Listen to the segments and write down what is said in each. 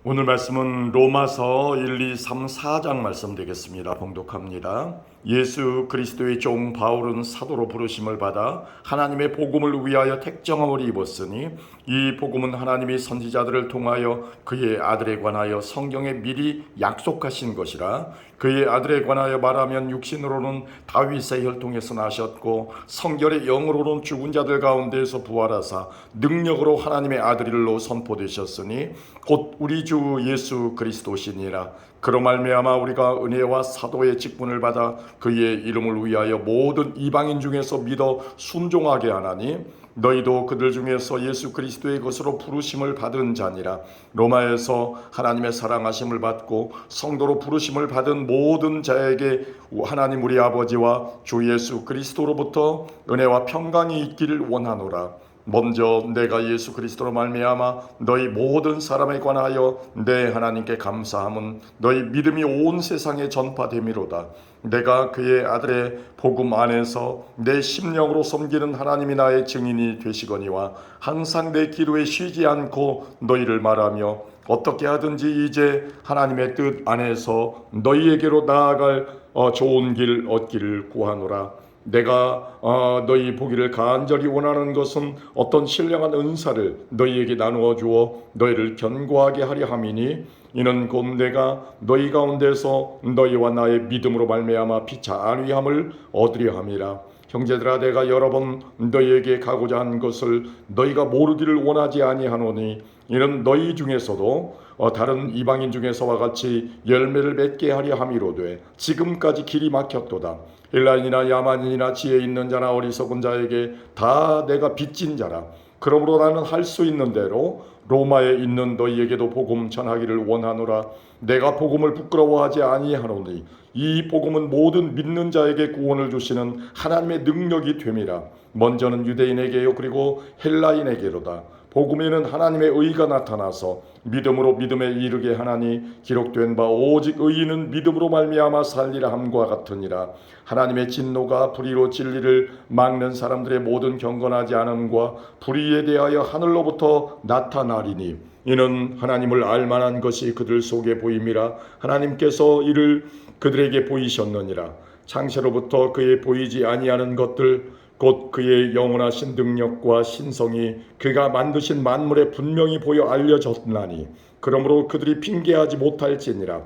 오늘 말씀은 로마서 1, 2, 3, 4장 말씀 되겠습니다. 봉독합니다. 예수 그리스도의 종 바울은 사도로 부르심을 받아 하나님의 복음을 위하여 택정함을 입었으니 이 복음은 하나님이 선지자들을 통하여 그의 아들에 관하여 성경에 미리 약속하신 것이라. 그의 아들에 관하여 말하면 육신으로는 다윗의 혈통에서 나셨고 성결의 영으로는 죽은 자들 가운데에서 부활하사 능력으로 하나님의 아들로 선포되셨으니 곧 우리 주 예수 그리스도시니라. 그로 말미암아 우리가 은혜와 사도의 직분을 받아 그의 이름을 위하여 모든 이방인 중에서 믿어 순종하게 하나니 너희도 그들 중에서 예수 그리스도의 것으로 부르심을 받은 자니라. 로마에서 하나님의 사랑하심을 받고 성도로 부르심을 받은 모든 자에게 하나님 우리 아버지와 주 예수 그리스도로부터 은혜와 평강이 있기를 원하노라. 먼저 내가 예수 그리스도로 말미암아 너희 모든 사람에 관하여 내 하나님께 감사함은 너희 믿음이 온 세상에 전파됨이로다. 내가 그의 아들의 복음 안에서 내 심령으로 섬기는 하나님이 나의 증인이 되시거니와 항상 내 기도에 쉬지 않고 너희를 말하며 어떻게 하든지 이제 하나님의 뜻 안에서 너희에게로 나아갈 좋은 길 얻기를 구하노라. 내가 너희 보기를 간절히 원하는 것은 어떤 신령한 은사를 너희에게 나누어 주어 너희를 견고하게 하려 함이니 이는 곧 내가 너희 가운데서 너희와 나의 믿음으로 말미암아 피차 안위함을 얻으려 함이라. 형제들아, 내가 여러 번 너희에게 가고자 한 것을 너희가 모르기를 원하지 아니하노니 이는 너희 중에서도 다른 이방인 중에서와 같이 열매를 맺게 하려 함이로되 지금까지 길이 막혔도다. 헬라인이나 야만인이나 지혜 있는 자나 어리석은 자에게 다 내가 빚진 자라. 그러므로 나는 할 수 있는 대로 로마에 있는 너희에게도 복음 전하기를 원하노라. 내가 복음을 부끄러워하지 아니하노니 이 복음은 모든 믿는 자에게 구원을 주시는 하나님의 능력이 됨이라. 먼저는 유대인에게요 그리고 헬라인에게로다. 복음에는 하나님의 의가 나타나서 믿음으로 믿음에 이르게 하나니 기록된 바 오직 의인은 믿음으로 말미암아 살리라 함과 같으니라. 하나님의 진노가 불의로 진리를 막는 사람들의 모든 경건하지 않음과 불의에 대하여 하늘로부터 나타나리니 이는 하나님을 알만한 것이 그들 속에 보임이라. 하나님께서 이를 그들에게 보이셨느니라. 창세로부터 그의 보이지 아니하는 것들 곧 그의 영원하신 능력과 신성이 그가 만드신 만물에 분명히 보여 알려졌나니 그러므로 그들이 핑계하지 못할지니라.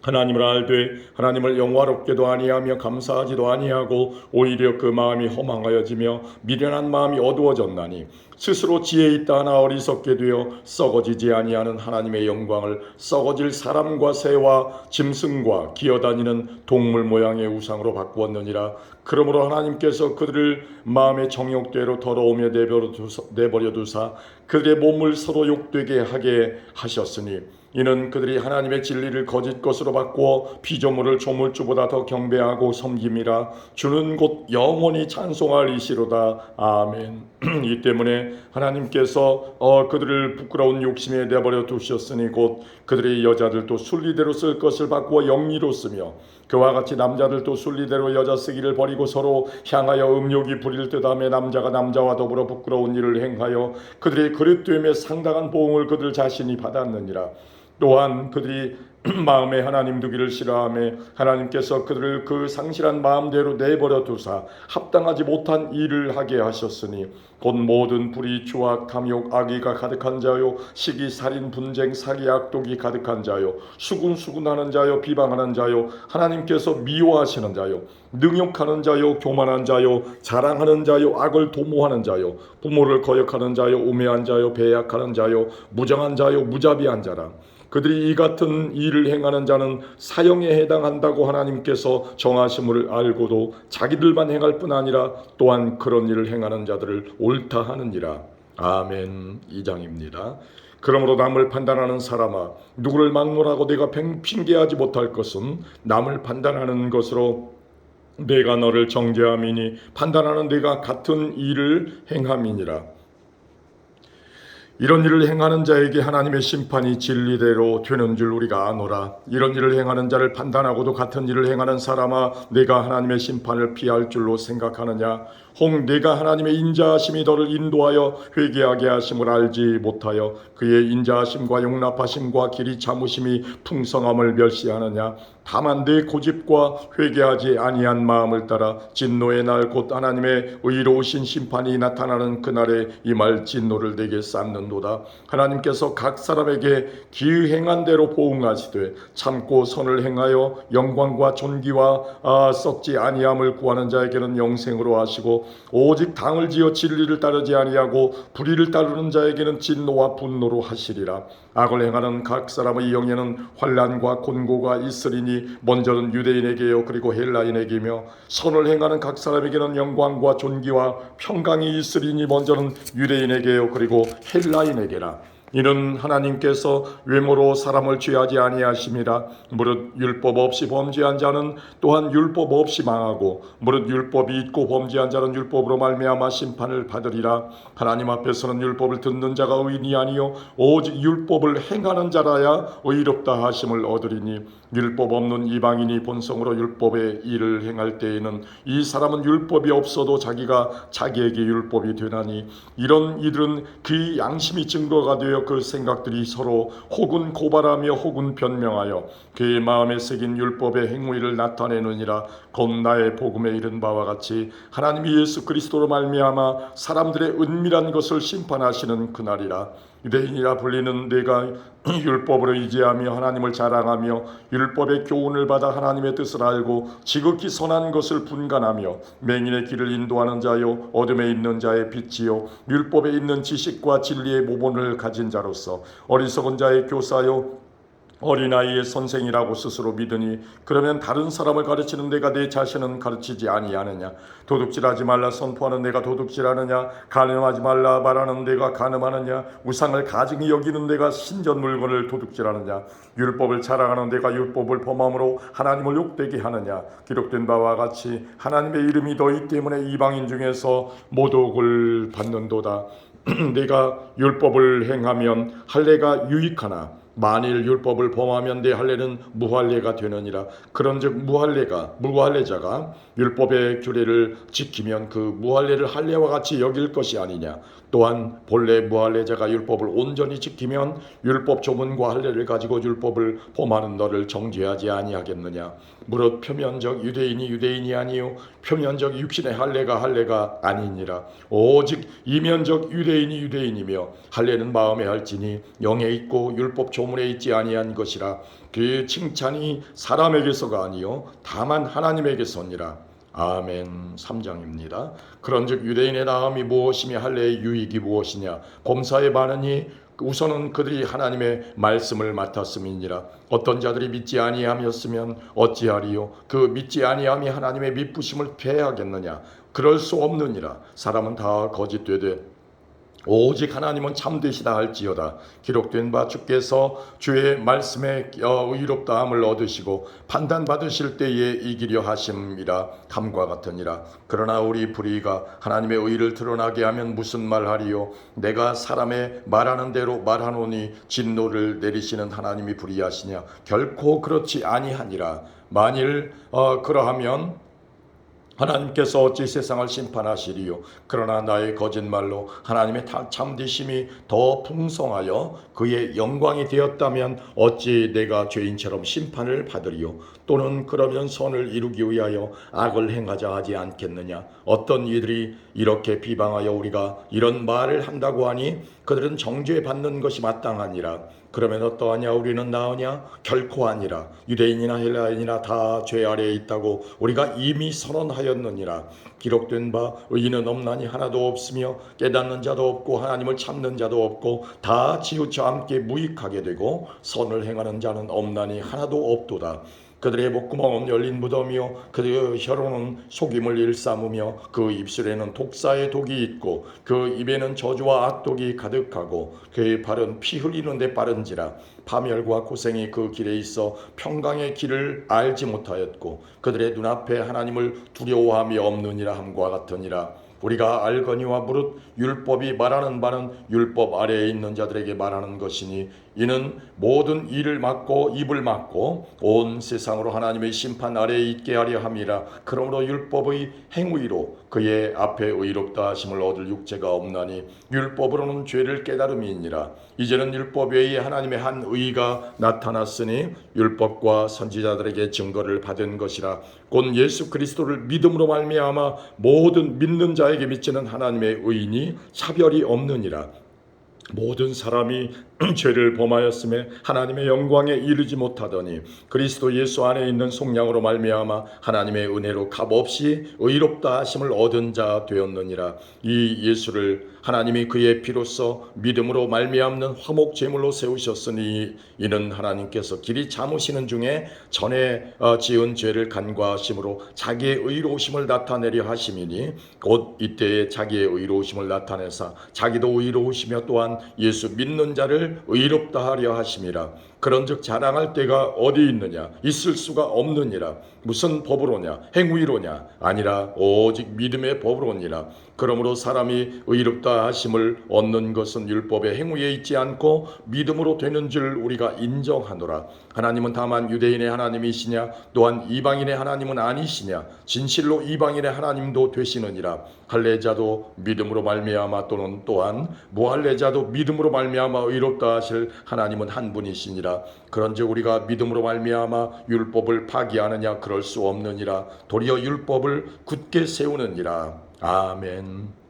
하나님을 알되 하나님을 영화롭게도 아니하며 감사하지도 아니하고 오히려 그 마음이 허망하여지며 미련한 마음이 어두워졌나니 스스로 지혜 있다 하나 어리석게 되어 썩어지지 아니하는 하나님의 영광을 썩어질 사람과 새와 짐승과 기어다니는 동물 모양의 우상으로 바꾸었느니라. 그러므로 하나님께서 그들을 마음의 정욕대로 더러우며 내버려 두사 그들의 몸을 서로 욕되게 하게 하셨으니 이는 그들이 하나님의 진리를 거짓 것으로 바꾸어 피조물을 조물주보다 더 경배하고 섬김이라. 주는 곧 영원히 찬송할 이시로다. 아멘. 이 때문에 하나님께서 그들을 부끄러운 욕심에 내버려 두셨으니 곧 그들의 여자들도 순리대로 쓸 것을 바꾸어 영리로 쓰며 그와 같이 남자들도 순리대로 여자 쓰기를 버리고 서로 향하여 음욕이 부릴 듯하며 남자가 남자와 더불어 부끄러운 일을 행하여 그들의 그릇됨에 상당한 보응을 그들 자신이 받았느니라. 또한 그들이 마음에 하나님 두기를 싫어하며 하나님께서 그들을 그 상실한 마음대로 내버려 두사 합당하지 못한 일을 하게 하셨으니 곧 모든 불의 추악 탐욕 악의가 가득한 자요 시기 살인 분쟁 사기 악독이 가득한 자요 수군수군하는 자요 비방하는 자요 하나님께서 미워하시는 자요 능욕하는 자요 교만한 자요 자랑하는 자요 악을 도모하는 자요 부모를 거역하는 자요 우매한 자요 배약하는 자요 무정한 자요 무자비한 자라. 그들이 이 같은 일을 행하는 자는 사형에 해당한다고 하나님께서 정하심을 알고도 자기들만 행할 뿐 아니라 또한 그런 일을 행하는 자들을 옳다 하느니라. 아멘. 2장입니다. 그러므로 남을 판단하는 사람아, 누구를 막론하고 내가 핑계하지 못할 것은 남을 판단하는 것으로 내가 너를 정죄함이니 판단하는 내가 같은 일을 행함이니라. 이런 일을 행하는 자에게 하나님의 심판이 진리대로 되는 줄 우리가 아노라. 이런 일을 행하는 자를 판단하고도 같은 일을 행하는 사람아, 내가 하나님의 심판을 피할 줄로 생각하느냐? 혹 내가 하나님의 인자하심이 너를 인도하여 회개하게 하심을 알지 못하여 그의 인자하심과 용납하심과 길이 참으심이 풍성함을 멸시하느냐. 다만 내 고집과 회개하지 아니한 마음을 따라 진노의 날 곧 하나님의 의로우신 심판이 나타나는 그날에 임할 진노를 내게 쌓는도다. 하나님께서 각 사람에게 기행한 대로 보응하시되 참고 선을 행하여 영광과 존귀와 썩지 아니함을 구하는 자에게는 영생으로 하시고 오직 당을 지어 진리를 따르지 아니하고 불의를 따르는 자에게는 진노와 분노로 하시리라. 악을 행하는 각 사람의 영에는 환난과 곤고가 있으리니 먼저는 유대인에게요 그리고 헬라인에게며 선을 행하는 각 사람에게는 영광과 존귀와 평강이 있으리니 먼저는 유대인에게요 그리고 헬라인에게라. 이는 하나님께서 외모로 사람을 취하지 아니하심이라. 무릇 율법 없이 범죄한 자는 또한 율법 없이 망하고 무릇 율법이 있고 범죄한 자는 율법으로 말미암아 심판을 받으리라. 하나님 앞에서는 율법을 듣는 자가 의인이 아니요 오직 율법을 행하는 자라야 의롭다 하심을 얻으리니 율법 없는 이방인이 본성으로 율법의 일을 행할 때에는 이 사람은 율법이 없어도 자기가 자기에게 율법이 되나니 이런 이들은 그의 양심이 증거가 되어 그 생각들이 서로 혹은 고발하며 혹은 변명하여 그의 마음에 새긴 율법의 행위를 나타내느니라. 곧 나의 복음에 이른 바와 같이 하나님이 예수 그리스도로 말미암아 사람들의 은밀한 것을 심판하시는 그날이라. 유대인이라 불리는 내가 율법을 의지하며 하나님을 자랑하며 율법의 교훈을 받아 하나님의 뜻을 알고 지극히 선한 것을 분간하며 맹인의 길을 인도하는 자요 어둠에 있는 자의 빛이요 율법에 있는 지식과 진리의 모본을 가진 자로서 어리석은 자의 교사요 어린아이의 선생이라고 스스로 믿으니 그러면 다른 사람을 가르치는 내가 내 자신은 가르치지 아니하느냐. 도둑질하지 말라 선포하는 내가 도둑질하느냐. 간음하지 말라 말하는 내가 간음하느냐. 우상을 가증히 여기는 내가 신전 물건을 도둑질하느냐. 율법을 자랑하는 내가 율법을 범함으로 하나님을 욕되게 하느냐. 기록된 바와 같이 하나님의 이름이 너희 때문에 이방인 중에서 모독을 받는도다. 내가 율법을 행하면 할례가 유익하나 만일 율법을 범하면 내 할례는 무할례가 되느니라. 그런즉 무할례자가 율법의 규례를 지키면 그 무할례를 할례와 같이 여길 것이 아니냐. 또한 본래 무할례자가 율법을 온전히 지키면 율법 조문과 할례를 가지고 율법을 범하는 너를 정죄하지 아니하겠느냐. 무릇 표면적 유대인이 아니요 표면적 육신의 할례가 아니니라. 오직 이면적 유대인이며 할례는 마음에 할지니 영에 있고 율법 조문에 있지 아니한 것이라. 그 칭찬이 사람에게서가 아니요 다만 하나님에게서니라. 아멘. 3장입니다. 그런즉 유대인의 나음이 무엇이며 할례의 유익이 무엇이냐. 범사에 많으니 우선은 그들이 하나님의 말씀을 맡았음이니라. 어떤 자들이 믿지 아니함이었으면 어찌하리요. 그 믿지 아니함이 하나님의 미쁘심을 패하겠느냐. 그럴 수 없느니라. 사람은 다 거짓되되 오직 하나님은 참되시다 할지어다. 기록된 바 주께서 주의 말씀에 의롭다함을 얻으시고 판단받으실 때에 이기려 하심이라. 감과 같으니라. 그러나 우리 불의가 하나님의 의를 드러나게 하면 무슨 말하리요. 내가 사람의 말하는 대로 말하노니 진노를 내리시는 하나님이 불의하시냐. 결코 그렇지 아니하니라. 만일 그러하면 하나님께서 어찌 세상을 심판하시리요. 그러나 나의 거짓말로 하나님의 참되심이 더 풍성하여 그의 영광이 되었다면 어찌 내가 죄인처럼 심판을 받으리요. 또는 그러면 선을 이루기 위하여 악을 행하자 하지 않겠느냐. 어떤 이들이 이렇게 비방하여 우리가 이런 말을 한다고 하니 그들은 정죄받는 것이 마땅하니라. 그러면 어떠하냐. 우리는 나으냐. 결코 아니라. 유대인이나 헬라인이나 다 죄 아래에 있다고 우리가 이미 선언하였느니라. 기록된 바 의인은 없나니 하나도 없으며 깨닫는 자도 없고 하나님을 찾는 자도 없고 다 치우쳐 함께 무익하게 되고 선을 행하는 자는 없나니 하나도 없도다. 그들의 목구멍은 열린 무덤이요 그들의 혀로는 속임을 일삼으며 그 입술에는 독사의 독이 있고 그 입에는 저주와 악독이 가득하고 그의 발은 피 흘리는 데 빠른지라. 파멸과 고생이 그 길에 있어 평강의 길을 알지 못하였고 그들의 눈앞에 하나님을 두려워함이 없느니라 함과 같으니라. 우리가 알거니와 무릇 율법이 말하는 바는 율법 아래에 있는 자들에게 말하는 것이니 이는 모든 이를 막고 입을 막고 온 세상으로 하나님의 심판 아래에 있게 하려 함이라. 그러므로 율법의 행위로 그의 앞에 의롭다 하심을 얻을 육체가 없나니 율법으로는 죄를 깨달음이니라. 이제는 율법 외에 하나님의 한 의가 나타났으니 율법과 선지자들에게 증거를 받은 것이라. 곧 예수 그리스도를 믿음으로 말미암아 모든 믿는 자에게 미치는 하나님의 의인이 차별이 없느니라. 모든 사람이 죄를 범하였음에 하나님의 영광에 이르지 못하더니 그리스도 예수 안에 있는 속량으로 말미암아 하나님의 은혜로 값없이 의롭다 하심을 얻은 자 되었느니라. 이 예수를 하나님이 그의 피로써 믿음으로 말미암는 화목 제물로 세우셨으니 이는 하나님께서 길이 참으시는 중에 전에 지은 죄를 간과하심으로 자기의 의로우심을 나타내려 하심이니 곧 이때에 자기의 의로우심을 나타내사 자기도 의로우시며 또한 예수 믿는 자를 의롭다 하려 하심이라. 그런즉 자랑할 때가 어디 있느냐? 있을 수가 없느니라. 무슨 법으로냐? 행위로냐? 아니라 오직 믿음의 법으로니라. 그러므로 사람이 의롭다 하심을 얻는 것은 율법의 행위에 있지 않고 믿음으로 되는 줄 우리가 인정하노라. 하나님은 다만 유대인의 하나님이시냐? 또한 이방인의 하나님은 아니시냐? 진실로 이방인의 하나님도 되시느니라. 할례자도 믿음으로 말미암아 또한 무할례자도 믿음으로 말미암아 의롭다 하실 하나님은 한 분이시니라. 그런즉 우리가 믿음으로 말미암아 율법을 파기하느냐? 그럴 수 없느니라. 도리어 율법을 굳게 세우느니라. 아멘.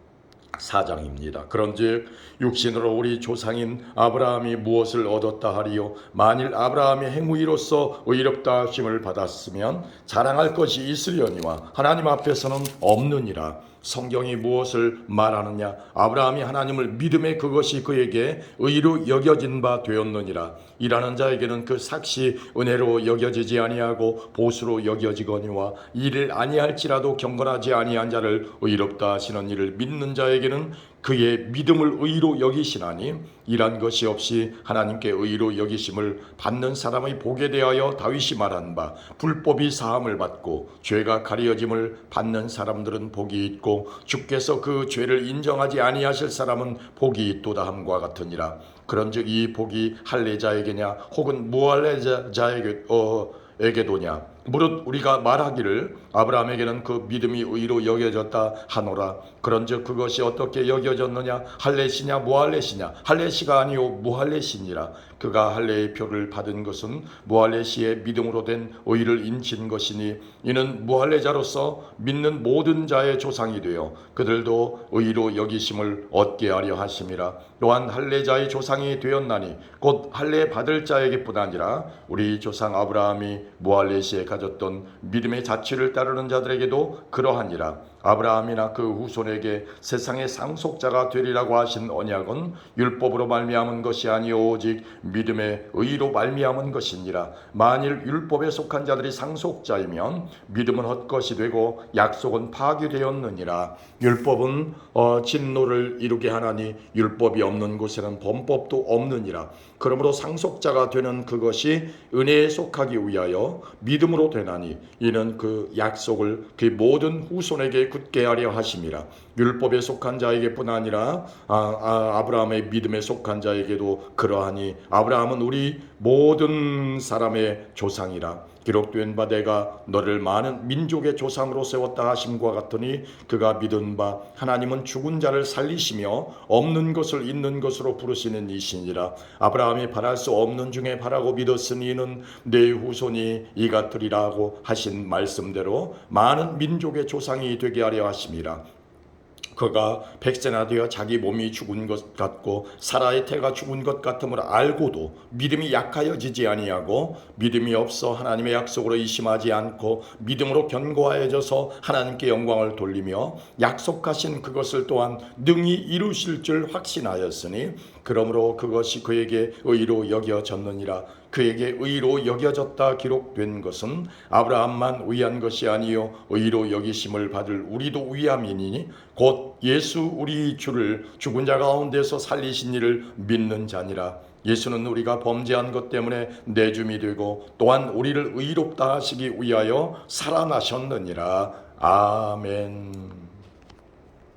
4장입니다. 그런즉 육신으로 우리 조상인 아브라함이 무엇을 얻었다 하리요? 만일 아브라함이 행위로서 의롭다 하심을 받았으면 자랑할 것이 있으려니와 하나님 앞에서는 없느니라. 성경이 무엇을 말하느냐? 아브라함이 하나님을 믿음에 그것이 그에게 의로 여겨진 바 되었느니라. 일하는 자에게는 그 삭시 은혜로 여겨지지 아니하고 보수로 여겨지거니와 이를 아니할지라도 경건하지 아니한 자를 의롭다 하시는 이를 믿는 자에게는 그의 믿음을 의로 여기시나니 일한 것이 없이 하나님께 의로 여기심을 받는 사람의 복에 대하여 다윗이 말한 바 불법이 사함을 받고 죄가 가려짐을 받는 사람들은 복이 있고 주께서 그 죄를 인정하지 아니하실 사람은 복이 있도다 함과 같으니라. 그런즉 이 복이 할례자에게냐 혹은 무할례자에게도냐? 무릇 우리가 말하기를 아브라함에게는 그 믿음이 의로 여겨졌다 하노라. 그런즉 그것이 어떻게 여겨졌느냐? 할례시냐 무할례시냐? 할례시가 아니요 무할례시니라. 그가 할례의 표를 받은 것은 무할례시의 믿음으로 된 의를 인친 것이니 이는 무할례자로서 믿는 모든 자의 조상이 되어 그들도 의로 여기심을 얻게 하려 하심이라. 또한 할례자의 조상이 되었나니 곧 할례 받을 자에게뿐 아니라 우리 조상 아브라함이 무할례시에 가졌던 믿음의 자취를 따르는 자들에게도 그러하니라. 아브라함이나 그 후손에게 세상의 상속자가 되리라고 하신 언약은 율법으로 말미암은 것이 아니오 오직 믿음의 의로 말미암은 것이니라. 만일 율법에 속한 자들이 상속자이면 믿음은 헛것이 되고 약속은 파기되었느니라. 율법은 진노를 이루게 하나니 율법이 없는 곳에는 범법도 없느니라. 그러므로 상속자가 되는 그것이 은혜에 속하기 위하여 믿음으로 되나니 이는 그 약속을 그 모든 후손에게 굳게 하려 하심이라. 율법에 속한 자에게뿐 아니라 아브라함의 믿음에 속한 자에게도 그러하니 아브라함은 우리 모든 사람의 조상이라. 기록된 바 내가 너를 많은 민족의 조상으로 세웠다 하심과 같으니 그가 믿은 바 하나님은 죽은 자를 살리시며 없는 것을 있는 것으로 부르시는 이시니라. 아브라함이 바랄 수 없는 중에 바라고 믿었으니 이는 내 후손이 이 같으리라고 하신 말씀대로 많은 민족의 조상이 되게 하려 하심이라. 그가 백세나 되어 자기 몸이 죽은 것 같고 사라의 태가 죽은 것 같음을 알고도 믿음이 약하여지지 아니하고 믿음이 없어 하나님의 약속으로 의심하지 않고 믿음으로 견고하여져서 하나님께 영광을 돌리며 약속하신 그것을 또한 능히 이루실 줄 확신하였으니 그러므로 그것이 그에게 의로 여겨졌느니라. 그에게 의로 여겨졌다 기록된 것은 아브라함만 위한 것이 아니요 의로 여기심을 받을 우리도 위함이니 곧 예수 우리 주를 죽은 자 가운데서 살리신 이를 믿는 자니라. 예수는 우리가 범죄한 것 때문에 내줌이 되고 또한 우리를 의롭다 하시기 위하여 살아나셨느니라. 아멘.